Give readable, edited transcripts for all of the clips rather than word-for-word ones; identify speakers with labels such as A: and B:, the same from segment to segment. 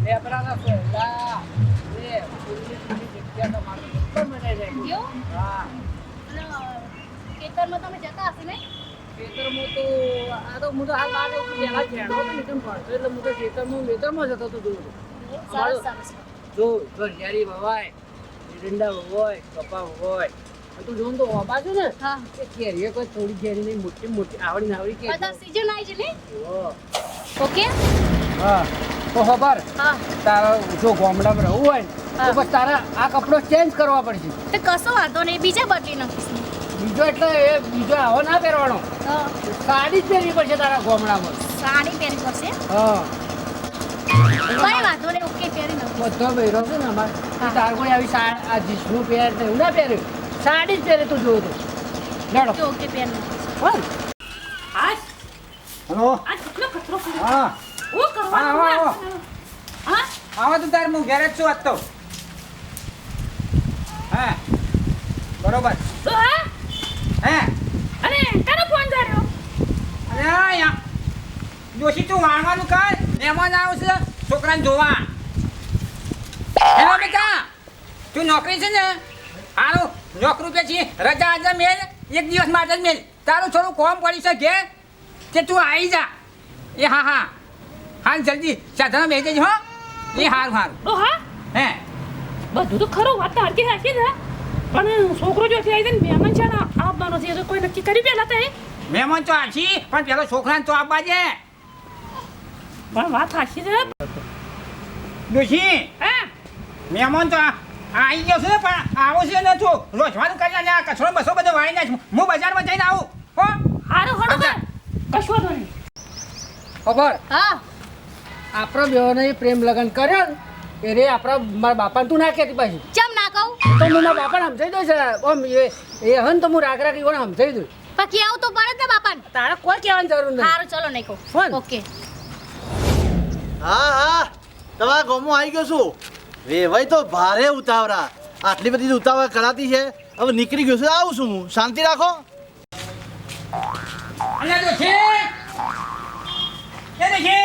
A: લેબરાના સોલા એ પૂરી જગ્યા તો મારું ઉપર મને રહે
B: કેવું?
A: હા
B: અને ખેતરમાં તમે જતા હશો ને?
A: ખેતરમાં તો આ તો હું તો હાલ બહાર છું પહેલા ખેડો હતો ને કેમ ભણતો એટલે હું તો ખેતરમાં જતો હતો જોઉં
B: સરસ સરસ.
A: જો ઘરિયાળી વવાય એરંડા વવાય કપા વવાય તું જોઉં તો ઓબા છું ને
B: હા.
A: એ કેરીએ કોઈ થોડી કેરી નહીં મોટી મોટી આવડી નાવડી કેરી
B: બધા સીઝન આવી છે ને?
A: ઓહો.
B: ઓકે.
A: હા તો ખબર
B: હા.
A: તારા જો ગામડામાં રહેવું હોય ને
B: હા.
A: તો બસ તારા આ કપડો ચેન્જ કરવા પડશે
B: તો કશો વાંધો નહીં, બીજા બદલી નાખીશ.
A: બીજો એટલે એ બીજો આવો ના પહેરવાનો
B: હા.
A: સાડી જ પહેરવી પડશે તારા ગામડામાં
B: સાડી પહેરવી પડશે.
A: હા
B: કઈ વાંધો નહીં, ઓકે પહેરી નાખું.
A: બધો પહેરો છે ને અમારે
B: હા.
A: તાર કોઈ આવી આ જીસનું પહેર ને એવું ના પહેર્યું સાડી જ પહેરે તું જોઉં તો લડો
B: ઓકે ઓકે પહેરી નાખીશ.
A: હા
B: આજ
A: હલો
B: આજ કેટલો કચરો કર્યો.
A: હા
B: હું કરવાનું
A: હા,
B: ના. હા
A: આવો તું તાર હું ઘેર જ છું આજ તો હા બરોબર
B: તો હા.
A: હે
B: અને તારો ફોન કર્યો.
A: અરે અહીંયા જોશી તું વાણવાનું કર મહેમાન આવશે છોકરાને જોવા હેલો બેટા તું નોકરી છે ને હારું નોકરી પછી રજા આજે મેલ એક દિવસ માટે જ મેલ તારું થોડું કોમ પડી છે ઘેર કે તું આવી જા એ હા હા હા જલ્દી સાધન બેસી જજો હો એ હારું હારું
B: ઓ હા
A: હે
B: બધું તો ખરું, વાત તો હરકી સાચી છે, પણ છોકરો જો આવી જાય ને મહેમાન છે ને આવવાનો છે તો કોઈ નક્કી કરી પહેલા તો એ
A: મહેમાન તો આવશી પણ પેલો છોકરાને તો આવવા દે
B: પણ વાત સાચી છે.
A: જોશી
B: હા
A: મહેમાન તો આવી ગયો છે પણ આવો છે ને તું રોજવાનું કરી લે કચરો બસો બધો વાળી નાખ હું બજારમાં જઈને આવું હો
B: હારું હડો
A: અચ્છા.
B: કશો વાંધો નહીં.
A: ખબર
B: હા
A: આપણો બેઓને પ્રેમ લગ્ન કર્યો ને એ રે આપણા મારા બાપાને તું ના કહેતી પાછી
B: ચમ ના કહું
A: તો હું મારા બાપાને સમજાઈ દઉં છે ઓમ એ હન તો હું રાગ એને સમજાઈ દઉં
B: બાકી આવું તો પડે જ ને બાપાને.
A: તારે કોઈ કહેવાની જરૂર નથી
B: હારું ચલો નહીં કહું.
A: ફોન.
B: ઓકે.
C: હા હા તમારા ગામમાં આવી ગયો છું વેવાઈ તો ભારે ઉતાવળા આટલી બધી ઉતાવળ કરાતી છે હવે નીકળી ગયો છું આવું છું હું શાંતિ રાખો
A: અલ્યા તો છે એ છે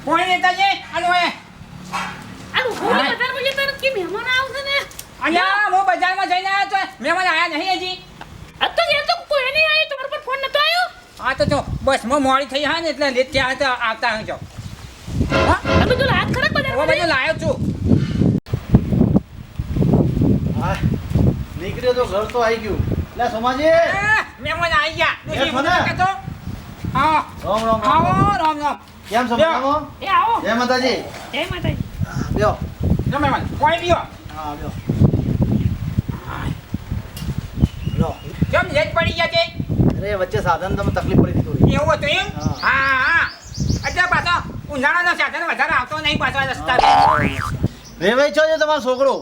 A: કોઈ નેતા છે આનો એ
B: આનું ઘોડી બજાર બોલી તરત કે મહેમાન આવશે ને.
A: અલ્યા હું બજારમાં જઈને આવ્યો તો મહેમાન આયા નહીં હજી
B: આ તો એ તો કોઈ નહીં આવ્યું, તમારા પર ફોન નતો આવ્યો.
A: હા તો જો બસમાં મોડી થઈ હા ને એટલે લેટ ત્યાં તો આવતા હજો હા
B: આ બધું હાથ ખરાબ બજાર
A: હું બધું લાવ્યો છું
C: હા નીકળ્યો તો ઘર તો આવી ગયું લે સોમાજી
A: મહેમાન આવી ગયા
C: એ
A: ડોશી,
C: ફોને?
A: મને કહેતો હા
C: રામ રામ
A: આવો
C: રામ
A: રામ રામ
C: કેમ છો મજામાં?
B: એ આવો.
C: જય માતાજી
B: જય માતાજી.
C: લ્યો
A: જો મહેમાન કોઈ લ્યો
C: હા લ્યો લ્યો
A: કેમ લેટ પડી ગયા છે
C: અરે વચ્ચે સાધન તમે તકલીફ પડી હતી થોડી
A: એવું હતું એમ
C: હા.
A: હા હા એટલે પાછો ઉનાળાનો સાધન વધારે આવતો નહીં પાછો રસ્તા
C: વેવાઈ છો તમારો છોકરો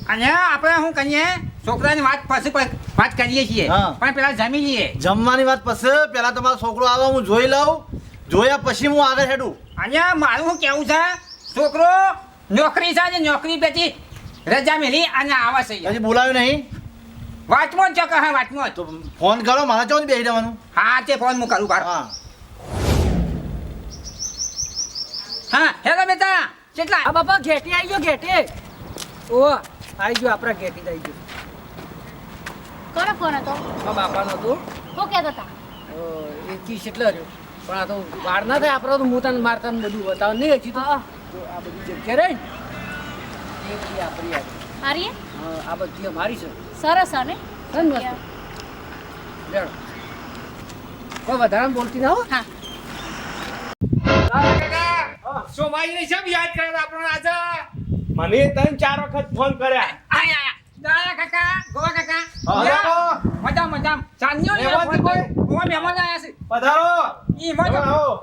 A: અને આપણે શું કહીએ છોકરાની વાત પછી વાત કરીએ છીએ
C: હા.
A: પણ પેલા જમી લઈએ
C: જમવાની વાત પછી પહેલા તમારો છોકરો આવે હું જોઈ લઉં જોયા પછી હું આગળ હેડું
A: અને મારું શું કેવું છે છોકરો નોકરી છે ને નોકરી પછી રજા મેલી અને આવે છે
C: હજી બોલાવ્યું નહીં
A: વાતમાં જ કહે વાતમાં જ.
C: તો ફોન કરો મારા ચોથી બેસી રહેવાનું
A: હા તે ફોન હું કરું કાઢ
C: હા
A: હા હેલો બેટા કેટલા આ બાપા ઘેટી આવી ગયો ઘેટી ઓ આવી ગયો આપણા ઘેટી આવી ગયો
B: કોનો ફોન હતો?
A: મારા બાપાનો હતું
B: શું કહેતા હતા?
A: એ ચીજ એટલે રહ્યો પણ આ તો વાર ના થાય આપણે તો હું તને મારતા ને બધું બતાવ નહીં હજી તો
B: હા.
A: તો આ બધી જગ્યા રહી ને એ બધી આપણી આ.
B: હારીએ?
A: હા, આ બધી અમારી છે
B: સરસ હા ને?
A: છે ને મસ્ત? લેડો. કોઈ વધારે બોલતી ના હો
B: હા.
D: સોમાજી શેમ યાદ કર્યા આપણને આજે મને 3-4 વખત ફોન કર્યા
A: આયા દાયા કાકા ગોવા કાકા
D: હા, હા.
A: મજામ મજામ ચાંદીઓ
D: મહેમાન છે કોઈ?
A: કોઈ મહેમાન આયા છે
D: પધારો
A: ઈ મત
D: આવો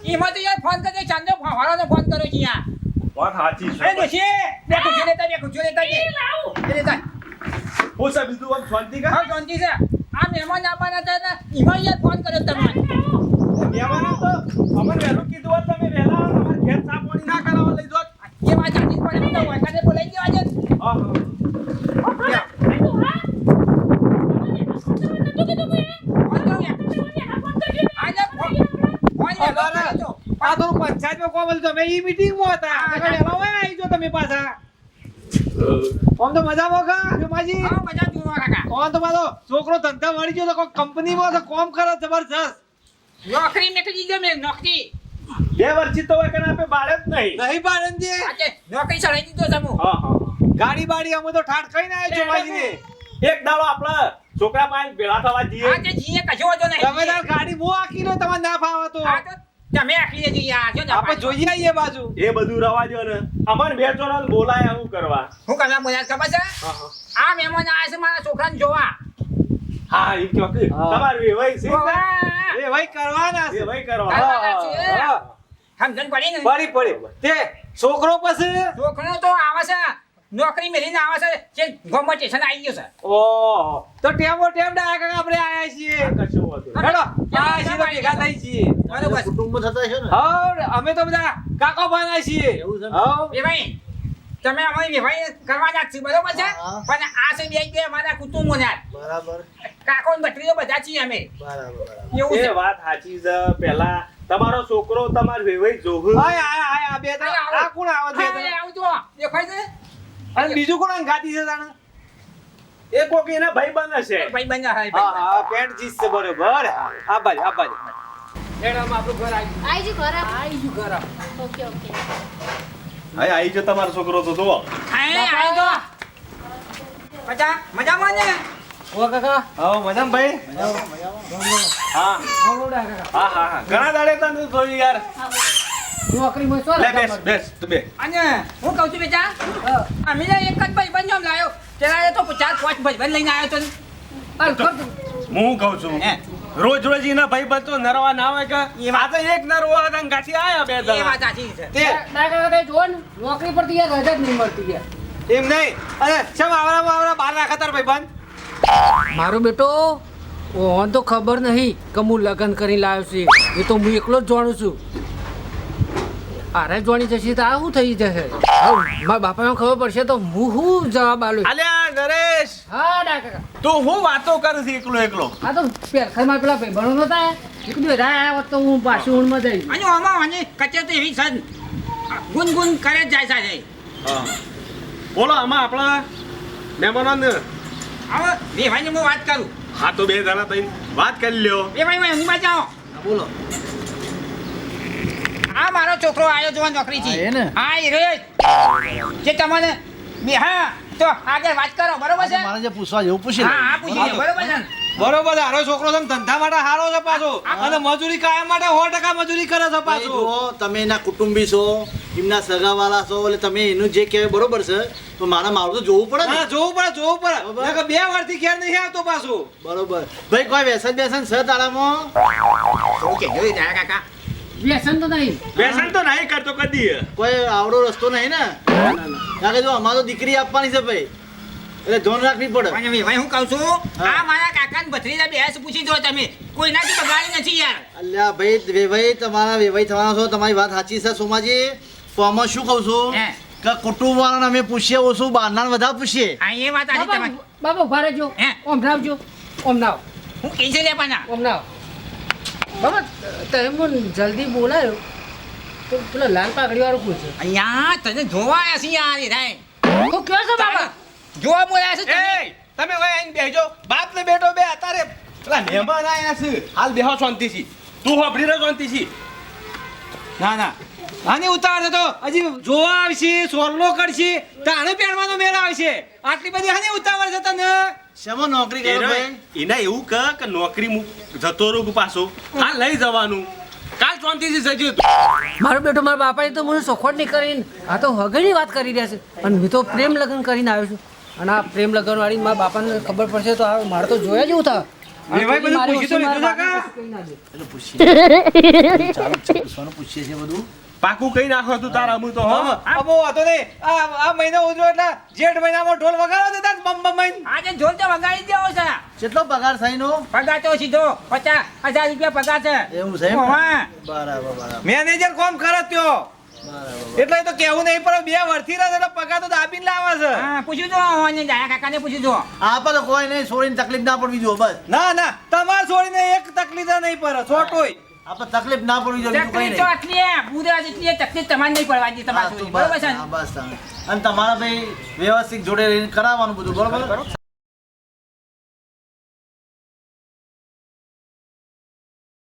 A: ઈ મત યાર ફોન કરજે ચાંદો ફવાળાનો ફોન કર્યો છે યાર
D: વાત સાચી
A: એ દોશી બે ખુશી લેતા
B: એ લાવું.
A: એ લેતા
D: હું સાહેબ બીજું આમ શાંતિ કા
A: હા શાંતિ છે આ મહેમાન આવવાના હતા ને ઈમાં યાર ફોન કર્યો તમને
D: મહેમાનો તો અમને વહેલું કીધું હોત તમે વહેલા અમારે ઘેર ચા પાણી ના કરાવવા લઈ જોત
A: એ વાત જાણી પડે હું તો વૈકાને બોલાઈ ગયો આજે
D: હા હા
B: આયુ, હા? નતું કીધું મેં?
A: ફોન કર્યો યાર.
B: આ ફોન કરજો ને.
A: આજે ફોન ફોન યાર
D: આ તો પંચાયતમાં કોમ હતું તમે ઈ મીટિંગમાં હતા નકર વહેલા હોય આવી જો તમે પાછા આમ તો મજામાં કા જોમાજી
A: હા મજા જોવા કાકા
D: આમ તો મારો છોકરો ધંધા મળી ગયો તો કોઈ કંપનીમાં તો કામ કરે જબરજસ્ત
A: નોકરી નીકળી ગયો મેં નોકરી
E: 2 વર્ષથી તો હોય કે આપે બાળે જ નહીં.
D: નહીં પાડનજી
A: આજે નોકરી ચડાવી દીધો સમૂહ
E: હા હા
D: ગાડી બાડી અમે તો ઠાઠ ખાઈને આવ્યો જોમાજીને
E: એક દાડો આપણે છોકરા પાસે ભેળા થવા જઈએ.
A: આજે જીએ કશો વાંધો નહીં
D: તમે તાર ગાડી બહુ આખી લો તમારે ના ફાવે તો
A: હા તો તમે આખી લેજો યાર જો
D: આપણે જોઈએ આવીએ બાજુ
E: એ બધું રવા દો ને અમારે 2 જણાને બોલાય આવું કરવા.
A: હું કરવા બોલ્યા ખબર છે
E: હા હા
A: આ મહેમાન આવ્યા છે મારા છોકરાને જોવા
E: હા ઈ કયો કે
D: હા.
E: તમારે વેવાઈ છે ને?
A: વાહ!
D: એ ભાઈ કરવાના છે
E: વેવાઈ કરવા.
A: કરવાના છે.
D: હા.
A: સમજણ પડી ને
D: પડી પડી તે છોકરો પછી
A: છોકરો તો આવે છે નોકરી મેલીને આવે છે જે ગોમમાં સ્ટેશન આવી ગયો છે
D: ઓહો તો ટેમો ટેમ ડાયા કાકા આપણે આયા છીએ
E: કશું હોતું નહીં.
D: હેડો આ છીએ તો ભેગા થઈ છીએ
A: બરોબર છે.
C: કુટુંબ થતા છે ને
D: હા અમે તો બધા કાકા બાના છીએ
C: એવું છે ને?
D: હા
A: એ ભાઈ તમે અમારી વિભાઈ કરવાના જ છે બરોબર છે
C: હા.
A: પણ આ છે બે અમારા કુટુંબોના
C: બરાબર
A: કાકો ને ભત્રીજો બધા છીએ અમે
C: બરાબર
A: એવું
E: એ
A: છે
E: વાત સાચી છે. પેલા તમારો છોકરો તમારે વેવાઈ જોવું.
D: આય આય આય આ બે તો આ કોણ આવે છે
A: હા, આવું જો દેખાય છે
D: અને બીજું કોણ ગાતી છે તાણે
E: એ કોક એના ભાઈબંધ હશે.
A: ભાઈ બંધ હા
D: હા હા પેન્ટ જીસ છે બરોબર આ બાજુ
A: એડામાં આપણું ઘર આવી
F: આઈ જી ઘર
A: આવી ગયું ઘર
F: ઓકે ઓકે
E: હા આવી જો તમારો છોકરો તો જુઓ.
A: આવી તો મજામાં ને
D: ઓ કાકા હા મજામાં ભાઈ
E: હા હા હા હા ઘણા દાડે તને જોયું યાર.
A: નોકરીમાં શું
E: લે બેસ બેસ તું બે.
A: અને હું કહું છું બેટા અમે એક જ ભાઈ બંધ લાવ્યો પેલા તો 4-5 ભાઈ બંધ લઈને આવ્યો તો
E: હું કહું છું
A: હે.
E: રોજ રોજ એના ભાઈબંધ તો નરવા ના હોય કે
A: એ વાત-
E: આ તો એક નરવા હતા ને ગાંઠી આયા બે
A: એ
E: દાડા.
A: વાત સાચી છે
D: તે
G: નોકરી પરથી યાર રજા જ નહીં મળતી યાર
D: એમ નહીં અરે ચમ આવરા બાર રાખા તાર ભાઈ બંધ
G: મારો બેટો ઓન તો ખબર નહીં કે હું લગ્ન કરી લાવ્યો છું એ તો હું એકલો જ જાણું છું આરે જોણી જશે તો આ શું થઈ જશે હવે મારા બાપાને ખબર પડશે તો હું શું જવાબ આલું
E: અલ્યા નરેશ
G: હા ડા કાકા
E: તું હું વાતો કરે છે એકલો એકલો.
G: આ તો પેરખામાં પેલા ભાઈ ભણો નતા એકદમ આવ્યા હોત તો હું પાછું ઊંડમાં જઈ
A: અને આમાં અને કચે તો એવી છે ગુનગુન કરે જ જાય છે
E: હા બોલો આમાં આપણા મહેમાનોને
A: હવે બે ભાઈને હું વાત કરું
E: હા તો 2 જણા તઈ વાત કરી લ્યો.
A: બે ભાઈ એની માં જાઓ
C: બોલો
A: આ મારો છોકરો આવ્યો જોવા નોકરી
C: હા, એ
A: થી
C: ને?
A: હા એ રે જે તમને બે હા તો આગળ વાત કરો બરોબર છે
C: મારે જે પૂછવા જેવું પૂછી
A: હા હા પૂછી લો બરોબર છે ને?
D: બરોબર હારો છોકરો છે ને ધંધા માટે હારો છે પાછો અને મજૂરી કાયમ માટે 100% મજૂરી કરે છે પાછો
C: જુઓ તમે એના કુટુંબી છો એમના સગાવાલા છો એટલે તમે એનું જે કહેવાય બરોબર છે તો મારું તો જોવું પડે ને
D: હા જોવું પડે નકર 2 વર્ષથી ઘેર નહીં આવતો પાછો
C: બરોબર ભાઈ કોઈ વ્યસન છે તારામાં
A: શું કે જોઈ રહ્યા કાકા
G: વ્યસન તો નહીં
E: વ્યસન તો નહીં કરતો કદી.
C: કોઈ આવડો રસ્તો નહીં ને કારણ કે જો અમારે તો દીકરી આપવાની છે ભાઈ એટલે ધોન રાખવી પડે
A: અને બે ભાઈ હું કહું છું આ મારા કાકા ને ભત્રીજા બે પૂછી દો તમે કોઈનાથી બગાડી નથી યાર
C: અલ્યા ભાઈ વેવાઈ તમારા વેવાઈ થવાના છો તમારી વાત સાચી છે સોમાજી તો આમાં શું કહું છું
A: હે.
C: કે કુટુંબ વાળાને અમે પૂછીએ ઓછું બહારના વધારે પૂછીએ
A: હા એ વાત આજી
G: બાબા
A: તમારી
G: બાબા ઉભા રહેજો
A: હે?
G: ઓમ નાવજો ઓમ નાવ
A: હું કહી છે લેવાના
G: ઓમ નાવ બાબા તમે મને જલ્દી બોલાયો તો પેલો લાલ પાઘડી વાળો પૂછે
A: અહીંયા તને જોવા આવ્યા છે યાર એ રાય
G: તો કયો છો બાબા
A: જોવા બોલાયા છે તમે
E: એ તમે ઓય આઈને બેહજો. બાપ ને બેટો બે અત્યારે પેલા મહેમાન આયા છે હાલ બેહો શાંતિથી. તું હોભળી રહ્યો શાંતિથી.
D: ના આની ઉતાર છે તો હજી જોવા આવશે સોરલો કરશે તાણે પહેરવાનો મેળ આવશે આટલી બધી આની ઉતાવળ છે તને
C: શેમાં નોકરી કરો ભાઈ
E: એને એવું કહે કે નોકરી જતો રહું પાછો કાલ લઈ જવાનું કાલ શાંતિથી જજો.
G: મારો બેટો મારા બાપાએ તો મને સખોટ નહીં કરીને આ તો હગની વાત કરી રહ્યા છે અને હું તો પ્રેમ લગ્ન કરીને આવ્યો છું અને આ પ્રેમ લગ્ન વાળી મારા બાપાને ખબર પડશે તો આ મારે તો જોયા જેવું થાય
D: વેવાઈ બધું
G: મારી
D: પૂછી તો
G: વસ્તુ
D: લીધું
G: મારા
D: છે
G: બાપાને
D: કાકા?
G: કશું કહી ના દે.
C: એટલે પૂછીએ ચાલો પૂછવાનું પૂછીએ છીએ બધું
E: પાકું કઈ નાખો તું તારા હું તો હો.
D: અબો વાતો નહીં આ મહિનો ઉજરો એટલે જેઠ મહિનામાં ઢોલ વગાડો દેતા બમ બમ બમ
A: આજે ઢોલ તો વગાડી દેવો છે
C: કેટલો પગાર થઈનો
A: પગાર તો સીધો 50,000 રૂપિયા પગાર છે
C: એવું છે એમ?
A: ઓવા.
C: બરાબર
D: મેનેજર કોમ કરે ત્યો એટલે તો કેવું નહીં પણ 2 વર્ષથી રહે એટલે પગાર તો દાબીને લાવે છે
A: હા પૂછ્યું તો અને દાયા કાકાને પૂછ્યું તો
C: આપા તો કોઈ નહીં છોડીને તકલીફ ના પડવી જો બસ
D: ના તમારે છોડીને એક તકલીફ નહીં પડે છોટોય
C: આપણે તકલીફ ના પડવી જોઈએ બીજું કંઈ
A: તકલીફ તો
C: નહીં.
A: આટલી હે, બુધા જેટલી હે, તકલીફ તમારે નહીં પડવા દી
C: હા,
A: તમારે
C: તો
A: સુધી. બરોબર છે ને?
C: હા, બસ તાણે. અને તમારા ભાઈ વ્યવસ્થિત જોડે રહીને કરાવવાનું બધું બરોબર